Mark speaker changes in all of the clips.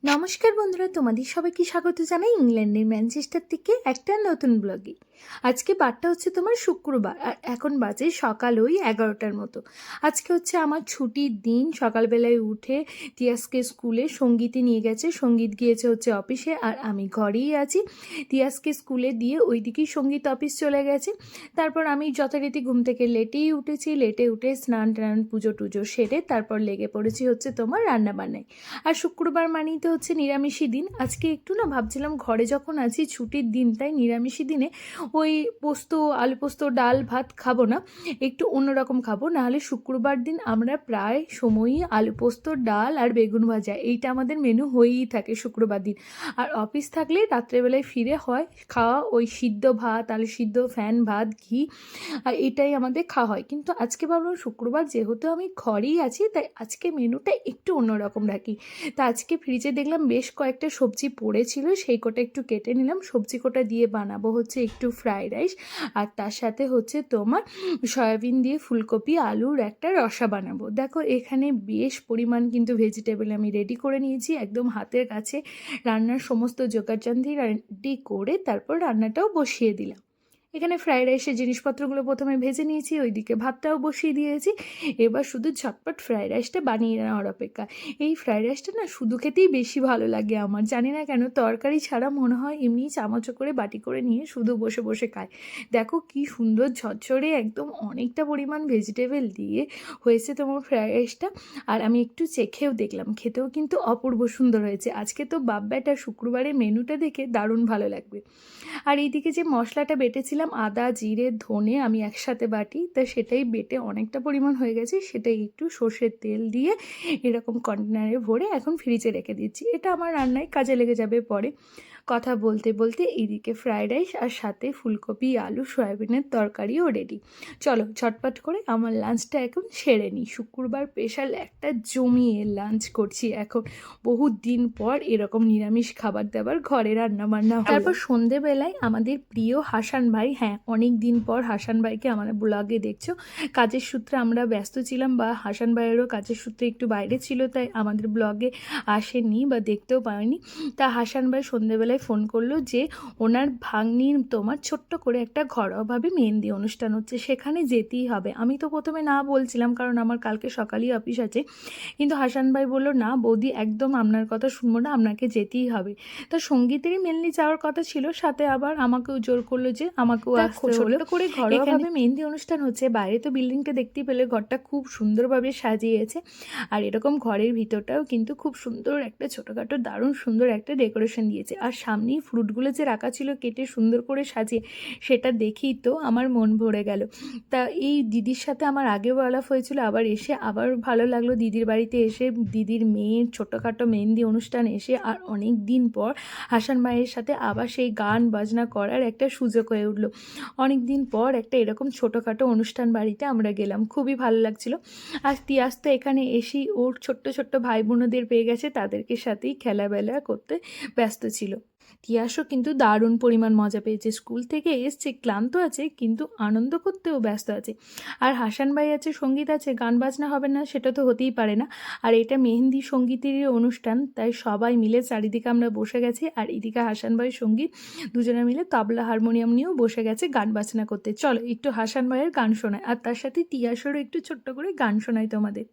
Speaker 1: নমস্কার বন্ধুরা, তোমাদের সবাইকে স্বাগত জানাই ইংল্যান্ডের ম্যানচেস্টার থেকে একটা নতুন ব্লগে। আজকে বারটা হচ্ছে তোমার শুক্রবার, আর এখন বাজে সকাল ওই 11টার মতো। আজকে হচ্ছে আমার ছুটির দিন। সকালবেলায় উঠে তিয়াসকে স্কুলে সঙ্গীতে নিয়ে গেছে, সঙ্গীত গিয়েছে হচ্ছে অফিসে, আর আমি ঘরেই আছি। তিয়াসকে স্কুলে দিয়ে ওইদিকেই সঙ্গীত অফিস চলে গেছে। তারপর আমি যথারীতি ঘুম থেকে লেটেই উঠেছি, লেটে উঠে স্নান টান পুজো টুজো সেরে তারপর লেগে পড়েছি হচ্ছে তোমার রান্নাবান্নায়। আর শুক্রবার মানেই তো হচ্ছে নিরামিষী দিন। আজকে একটু না ভাবছিলাম, ঘরে যখন আছি ছুটির দিন, তাই নিরামিষী দিনে ওই পোস্ত, আলু পোস্ত, ডাল ভাত খাবো না, একটু অন্যরকম খাবো। নাহলে শুক্রবার দিন আমরা প্রায় সময়ই আলু পোস্ত, ডাল আর বেগুন ভাজা, এইটা আমাদের মেনু হয়েই থাকে শুক্রবার দিন। আর অফিস থাকলে রাত্রেবেলায় ফিরে হয় খাওয়া ওই সিদ্ধ ভাত, আলু সিদ্ধ, ফ্যান ভাত, ঘি, আর এটাই আমাদের খাওয়া হয়। কিন্তু আজকে ভাবলাম শুক্রবার যেহেতু আমি ঘরেই আছি, তাই আজকে মেনুটা একটু অন্যরকম রাখি। তা আজকে ফ্রিজে দেখলাম বেশ কয়েকটা সবজি পড়েছিল, সেই কটা একটু কেটে নিলাম। সবজি কটা দিয়ে বানাবো হচ্ছে একটু ফ্রাইড রাইস, আর তার সাথে হচ্ছে তোমার সয়াবিন দিয়ে ফুলকপি আলুর একটা রসা বানাবো। দেখো এখানে বেশ পরিমাণ কিন্তু ভেজিটেবল আমি রেডি করে নিয়েছি, একদম হাতের কাছে রান্নার সমস্ত জোগাড়যন্ত্র রেডি করে তারপর রান্নাটাও বসিয়ে দিলাম। এখানে ফ্রাইড রাইসের জিনিসপত্রগুলো প্রথমে ভেজে নিয়েছি, ওইদিকে ভাতটাও বসিয়ে দিয়েছি। এবার শুধু ঝটপট ফ্রাইড রাইসটা বানিয়ে নেওয়ার অপেক্ষা। এই ফ্রাইড রাইসটা না শুধু খেতেই বেশি ভালো লাগে আমার, জানি না কেন। তরকারি ছাড়া মনে হয় এমনি চামচ করে বাটি করে নিয়ে শুধু বসে বসে খায়। দেখো কি সুন্দর ঝরঝরে একদম অনেকটা পরিমাণ ভেজিটেবল দিয়ে হয়েছে তোমার ফ্রাইড রাইসটা। আর আমি একটু চেখেও দেখলাম, খেতেও কিন্তু অপূর্ব সুন্দর হয়েছে। আজকে তো বাপ বেটা শুক্রবারের মেনুটা দেখে দারুণ ভালো লাগবে। আর এইদিকে যে মশলাটা বেটেছিলাম, আদা জিরে ধনে আমি একসাথে বাটি, তা সেটাই বেটে অনেকটা পরিমাণ হয়ে গেছে। সেটাই একটু সর্ষের তেল দিয়ে এরকম কন্টেনারে ভরে এখন ফ্রিজে রেখে দিচ্ছি। এটা আমার রান্নায় কাজে লেগে যাবে পরে। কথা বলতে বলতে এইদিকে ফ্রাইড রাইস আর সাথে ফুলকপি আলু সয়াবিনের তরকারিও রেডি। চলো ঝটপট করে আমার লাঞ্চটা এখন সেরে নিই। শুক্রবার স্পেশাল একটা জমিয়ে লাঞ্চ করছি এখন। বহু দিন পর এরকম নিরামিষ খাবার দাবার ঘরে রান্না বান্না। তারপর সন্ধেবেলায় আমাদের প্রিয় হাসান ভাই, হ্যাঁ অনেক দিন পর হাসান ভাইকে আমার ব্লগে দেখছো। কাজের সূত্রে আমরা ব্যস্ত ছিলাম, বা হাসান ভাইয়েরও কাজের সূত্রে একটু বাইরে ছিল, তাই আমাদের ব্লগে আসেনি বা দেখতেও পায়নি। তা হাসান ভাই সন্ধেবেলায় ফোন করলো যে ওনার ভাগ্নির তোমার ছোট্ট করে একটা ঘরোয়াভাবে মেহেন্দি অনুষ্ঠান হচ্ছে, সেখানে যেতেই হবে। আমি তো প্রথমে না বলছিলাম, কারণ আমার কালকে সকালেই অফিস আছে। কিন্তু হাসান ভাই বললো, না বৌদি একদম আপনার কথা শুনবো না, আপনাকে যেতেই হবে। তা সঙ্গীতেরই মেনলি যাওয়ার কথা ছিল, সাথে আবার আমাকেও জোর করলো যে আমাকেও আসতে হলো। ছোট্ট করে ঘরোয়াভাবে মেহেন্দি অনুষ্ঠান হচ্ছে। বাইরে তো বিল্ডিংটা দেখতেই পেলে, ঘরটা খুব সুন্দরভাবে সাজিয়েছে। আর এরকম ঘরের ভিতরটাও কিন্তু খুব সুন্দর একটা ছোটোখাটো দারুণ সুন্দর একটা ডেকোরেশন দিয়েছে। আর সামনেই ফ্রুটগুলো যে রাখা ছিল কেটে সুন্দর করে সাজিয়ে, সেটা দেখেই তো আমার মন ভরে গেল। তা এই দিদির সাথে আমার আগেও আলাপ হয়েছিল, আবার এসে আবার ভালো লাগলো দিদির বাড়িতে এসে, দিদির মেয়ের ছোটোখাটো মেহেন্দি অনুষ্ঠান এসে। আর অনেক দিন পর হাসান ভাইয়ের সাথে আবার সেই গান বাজনা করার একটা সুযোগ হয়ে উঠলো। অনেক দিন পর একটা এরকম ছোটোখাটো অনুষ্ঠান বাড়িতে আমরা গেলাম, খুবই ভালো লাগছিল। আর তিয়াস তো এখানে এসেই ওর ছোট্ট ছোট্ট ভাই বোনদের পেয়ে গেছে, তাদেরকে সাথেই খেলাবেলা করতে ব্যস্ত ছিল। তিয়াসও কিন্তু দারুণ পরিমাণ মজা পেয়েছে, স্কুল থেকে এসছে ক্লান্ত আছে কিন্তু আনন্দ করতেও ব্যস্ত আছে। আর হাসান ভাই আছে, সঙ্গীত আছে, গান বাজনা হবে না সেটা তো হতেই পারে না। আর এটা মেহেন্দি সঙ্গীতেরই অনুষ্ঠান, তাই সবাই মিলে চারিদিকে আমরা বসে গেছি। আর এদিকে হাসান ভাই সঙ্গীত দুজনে মিলে তবলা হারমোনিয়াম নিয়েও বসে গেছে গান বাজনা করতে। চলো একটু হাসান ভাইয়ের গান শোনায়, আর তার সাথে তিয়াসেরও একটু ছোট্ট করে গান শোনায় তোমাদের।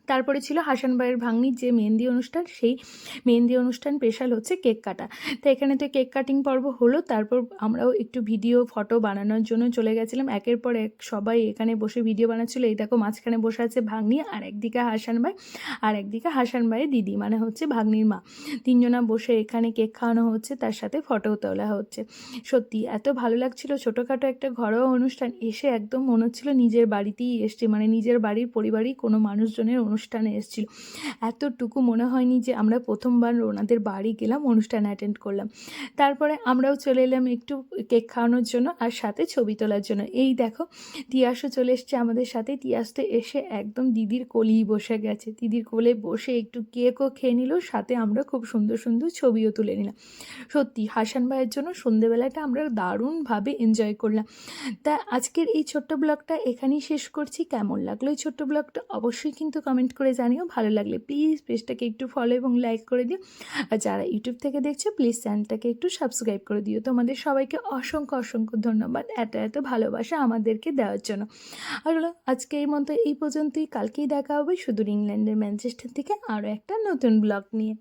Speaker 1: তারপরে ছিল হাসান ভাইয়ের ভাগ্নির যে মেহেন্দি অনুষ্ঠান, সেই মেহেন্দি অনুষ্ঠান স্পেশাল হচ্ছে কেক কাটা। তো এখানে তো কেক কাটিং পর্ব হলো, তারপর আমরাও একটু ভিডিও ফটো বানানোর জন্য চলে গেছিলাম। একের পর এক সবাই এখানে বসে ভিডিও বানাচ্ছিল। এই দেখো মাঝখানে বসে আছে ভাগ্নি, আর একদিকে হাসান ভাই, আর একদিকে হাসান ভাইয়ের দিদি মানে হচ্ছে ভাগ্নির মা। তিনজনা বসে এখানে কেক খাওয়ানো হচ্ছে, তার সাথে ফটোও তোলা হচ্ছে। সত্যি এত ভালো লাগছিল, ছোটোখাটো একটা ঘরোয়া অনুষ্ঠান এসে একদম মনে হচ্ছিল নিজের বাড়িতেই এসছি, মানে নিজের বাড়ির পরিবারই কোনো মানুষজনের অনুষ্ঠানে এসেছিল। এতটুকু মনে হয়নি যে আমরা প্রথমবার ওনাদের বাড়ি গেলাম, অনুষ্ঠান অ্যাটেন্ড করলাম। তারপরে আমরাও চলে এলাম একটু কেক খাওয়ানোর জন্য আর সাথে ছবি তোলার জন্য। এই দেখো তিয়াসও চলে এসছে আমাদের সাথে। তিয়াস তো এসে একদম দিদির কোলেই বসে গেছে, দিদির কোলে বসে একটু কেকও খেয়ে নিল, সাথে আমরা খুব সুন্দর সুন্দর ছবিও তুলে নিলাম। সত্যি হাসান ভাইয়ের জন্য সন্ধেবেলাটা আমরা দারুণভাবে এনজয় করলাম। তা আজকের এই ছোট্ট ব্লগটা এখানেই শেষ করছি। কেমন লাগলো এই ছোট্ট ব্লগটা অবশ্যই কিন্তু কমেন্ট করে জানিও। ভালো লাগলে প্লিজ পেজটাকে একটু ফলো এবং লাইক করে দিও, আর যারা ইউটিউব থেকে দেখছো প্লিজ চ্যানেলটাকে একটু সাবস্ক্রাইব করে দিও। তোমাদের সবাইকে অসংখ্য অসংখ্য ধন্যবাদ এত এত ভালোবাসা আমাদেরকে দেওয়ার জন্য। আর আজকে এই মতো এই পর্যন্তই। কালকেই দেখা হবে সুদূর ইংল্যান্ডের ম্যানচেস্টার থেকে আরও একটা নতুন ব্লগ নিয়ে।